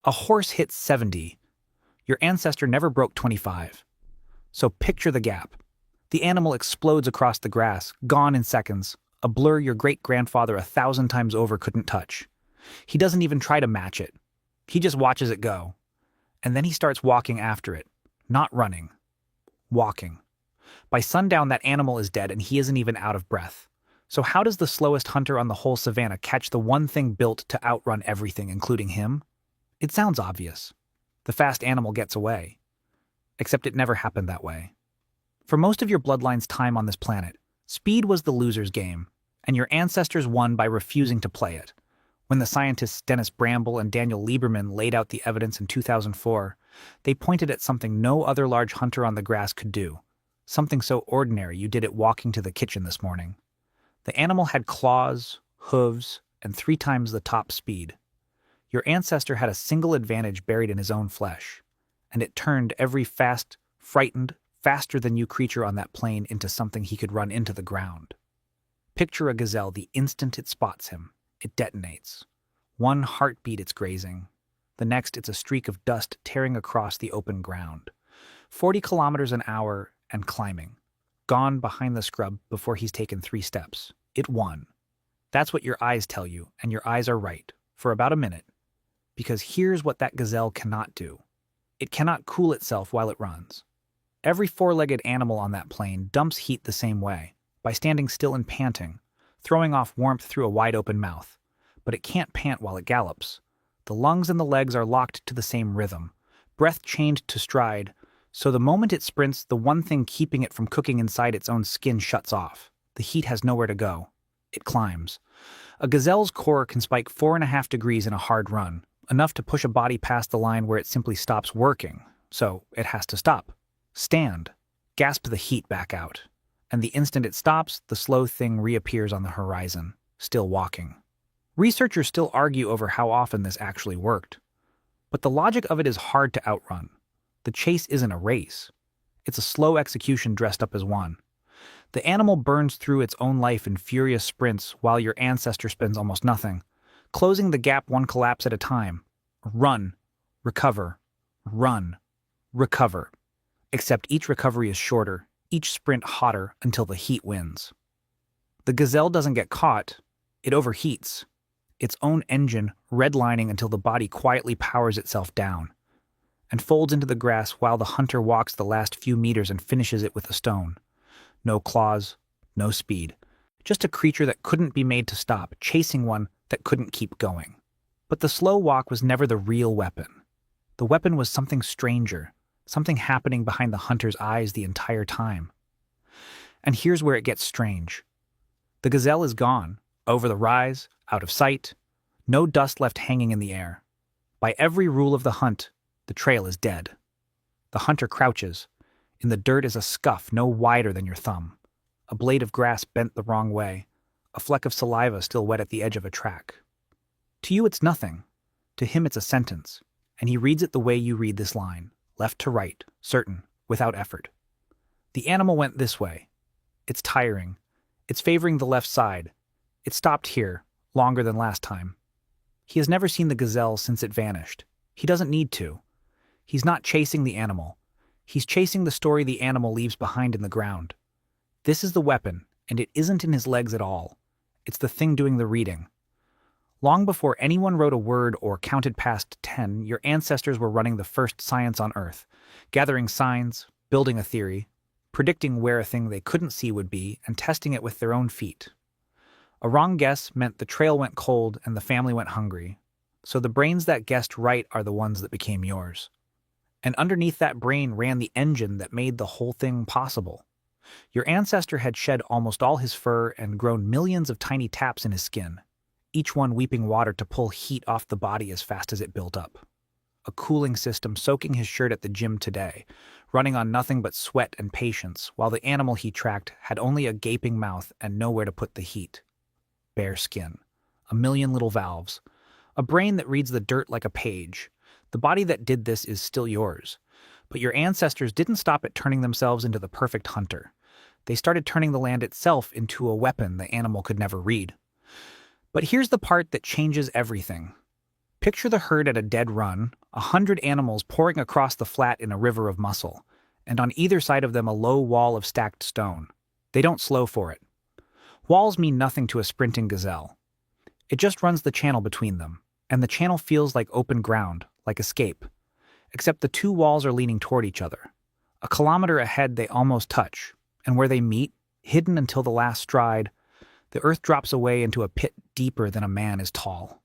A horse hits 70. Your ancestor never broke 25. So picture the gap. The animal explodes across the grass, gone in seconds, a blur your great-grandfather 1,000 times over couldn't touch. He doesn't even try to match it. He just watches it go. And then he starts walking after it. Not running. Walking. By sundown, that animal is dead and he isn't even out of breath. So how does the slowest hunter on the whole savannah catch the one thing built to outrun everything, including him? It sounds obvious. The fast animal gets away. Except it never happened that way. For most of your bloodline's time on this planet, speed was the loser's game, and your ancestors won by refusing to play it. When the scientists Dennis Bramble and Daniel Lieberman laid out the evidence in 2004, they pointed at something no other large hunter on the grass could do. Something so ordinary you did it walking to the kitchen this morning. The animal had claws, hooves, and 3 times the top speed. Your ancestor had a single advantage buried in his own flesh, and it turned every fast, frightened, faster-than-you creature on that plain into something he could run into the ground. Picture a gazelle the instant it spots him. It detonates. One heartbeat it's grazing. The next it's a streak of dust tearing across the open ground. 40 kilometers an hour and climbing. Gone behind the scrub before he's taken 3 steps. It won. That's what your eyes tell you, and your eyes are right, for about a minute. Because here's what that gazelle cannot do. It cannot cool itself while it runs. Every 4-legged animal on that plain dumps heat the same way, by standing still and panting, throwing off warmth through a wide-open mouth. But it can't pant while it gallops. The lungs and the legs are locked to the same rhythm, breath chained to stride, so the moment it sprints, the one thing keeping it from cooking inside its own skin shuts off. The heat has nowhere to go. It climbs. A gazelle's core can spike 4.5 degrees in a hard run, enough to push a body past the line where it simply stops working, so it has to stop. Stand. Gasp the heat back out. And the instant it stops, the slow thing reappears on the horizon, still walking. Researchers still argue over how often this actually worked. But the logic of it is hard to outrun. The chase isn't a race. It's a slow execution dressed up as one. The animal burns through its own life in furious sprints while your ancestor spends almost nothing, closing the gap one collapse at a time. Run, recover, run, recover. Except each recovery is shorter, each sprint hotter until the heat wins. The gazelle doesn't get caught, it overheats, its own engine redlining until the body quietly powers itself down, and folds into the grass while the hunter walks the last few meters and finishes it with a stone. No claws, no speed. Just a creature that couldn't be made to stop, chasing one that couldn't keep going. But the slow walk was never the real weapon. The weapon was something stranger, something happening behind the hunter's eyes the entire time. And here's where it gets strange. The gazelle is gone, over the rise, out of sight, no dust left hanging in the air. By every rule of the hunt, the trail is dead. The hunter crouches. In the dirt is a scuff no wider than your thumb, a blade of grass bent the wrong way, a fleck of saliva still wet at the edge of a track. To you it's nothing. To him it's a sentence, and he reads it the way you read this line, left to right, certain, without effort. The animal went this way. It's tiring. It's favoring the left side. It stopped here, longer than last time. He has never seen the gazelle since it vanished. He doesn't need to. He's not chasing the animal. He's chasing the story the animal leaves behind in the ground. This is the weapon, and it isn't in his legs at all. It's the thing doing the reading. Long before anyone wrote a word or counted past 10, your ancestors were running the first science on Earth, gathering signs, building a theory, predicting where a thing they couldn't see would be, and testing it with their own feet. A wrong guess meant the trail went cold and the family went hungry, so the brains that guessed right are the ones that became yours. And underneath that brain ran the engine that made the whole thing possible. Your ancestor had shed almost all his fur and grown millions of tiny taps in his skin, each one weeping water to pull heat off the body as fast as it built up. A cooling system soaking his shirt at the gym today, running on nothing but sweat and patience, while the animal he tracked had only a gaping mouth and nowhere to put the heat. Bare skin, a million little valves, a brain that reads the dirt like a page. The body that did this is still yours. But your ancestors didn't stop at turning themselves into the perfect hunter. They started turning the land itself into a weapon the animal could never read. But here's the part that changes everything. Picture the herd at a dead run, 100 animals pouring across the flat in a river of muscle, and on either side of them a low wall of stacked stone. They don't slow for it. Walls mean nothing to a sprinting gazelle. It just runs the channel between them, and the channel feels like open ground, like escape. Except the two walls are leaning toward each other. A kilometer ahead they almost touch, and where they meet, hidden until the last stride, the earth drops away into a pit deeper than a man is tall.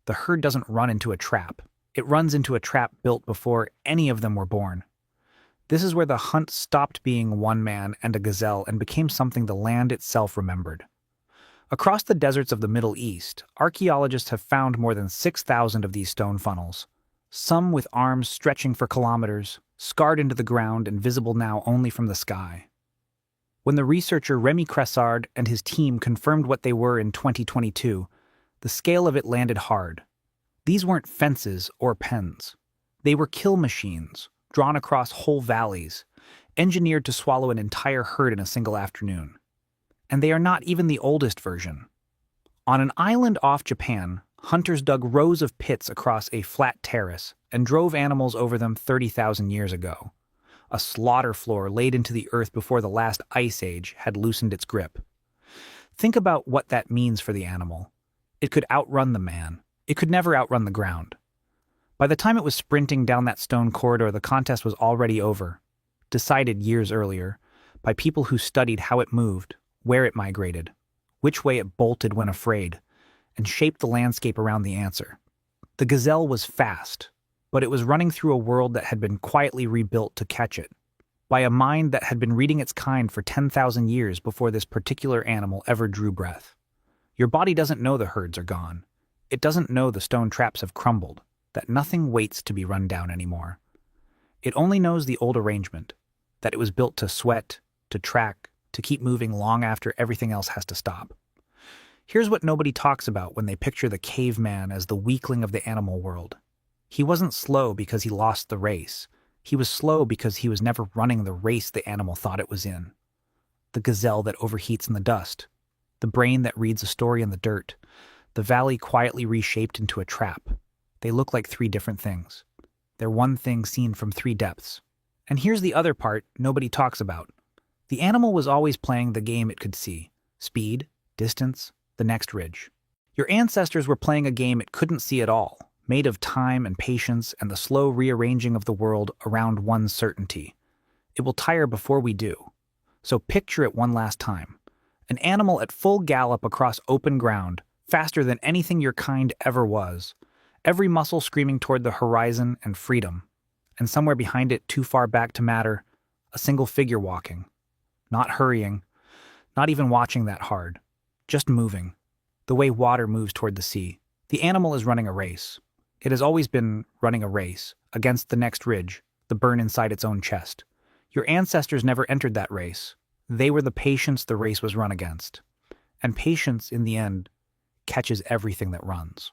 The herd doesn't run into a trap. It runs into a trap built before any of them were born. This is where the hunt stopped being one man and a gazelle and became something the land itself remembered. Across the deserts of the Middle East, archaeologists have found more than 6,000 of these stone funnels, some with arms stretching for kilometers, scarred into the ground and visible now only from the sky. When the researcher Remy Cressard and his team confirmed what they were in 2022, the scale of it landed hard. These weren't fences or pens. They were kill machines, drawn across whole valleys, engineered to swallow an entire herd in a single afternoon. And they are not even the oldest version. On an island off Japan, hunters dug rows of pits across a flat terrace and drove animals over them 30,000 years ago. A slaughter floor laid into the earth before the last ice age had loosened its grip. Think about what that means for the animal. It could outrun the man. It could never outrun the ground. By the time it was sprinting down that stone corridor, the contest was already over, decided years earlier, by people who studied how it moved, where it migrated, which way it bolted when afraid, and shaped the landscape around the answer. The gazelle was fast, but it was running through a world that had been quietly rebuilt to catch it, by a mind that had been reading its kind for 10,000 years before this particular animal ever drew breath. Your body doesn't know the herds are gone. It doesn't know the stone traps have crumbled, that nothing waits to be run down anymore. It only knows the old arrangement, that it was built to sweat, to track, to keep moving long after everything else has to stop. Here's what nobody talks about when they picture the caveman as the weakling of the animal world. He wasn't slow because he lost the race. He was slow because he was never running the race the animal thought it was in. The gazelle that overheats in the dust. The brain that reads a story in the dirt. The valley quietly reshaped into a trap. They look like three different things. They're one thing seen from three depths. And here's the other part nobody talks about. The animal was always playing the game it could see. Speed, distance, the next ridge. Your ancestors were playing a game it couldn't see at all, made of time and patience and the slow rearranging of the world around one certainty. It will tire before we do. So picture it one last time. An animal at full gallop across open ground, faster than anything your kind ever was. Every muscle screaming toward the horizon and freedom. And somewhere behind it, too far back to matter, a single figure walking. Not hurrying, not even watching that hard. Just moving. The way water moves toward the sea. The animal is running a race. It has always been running a race, against the next ridge, the burn inside its own chest. Your ancestors never entered that race. They were the patience the race was run against. And patience, in the end, catches everything that runs.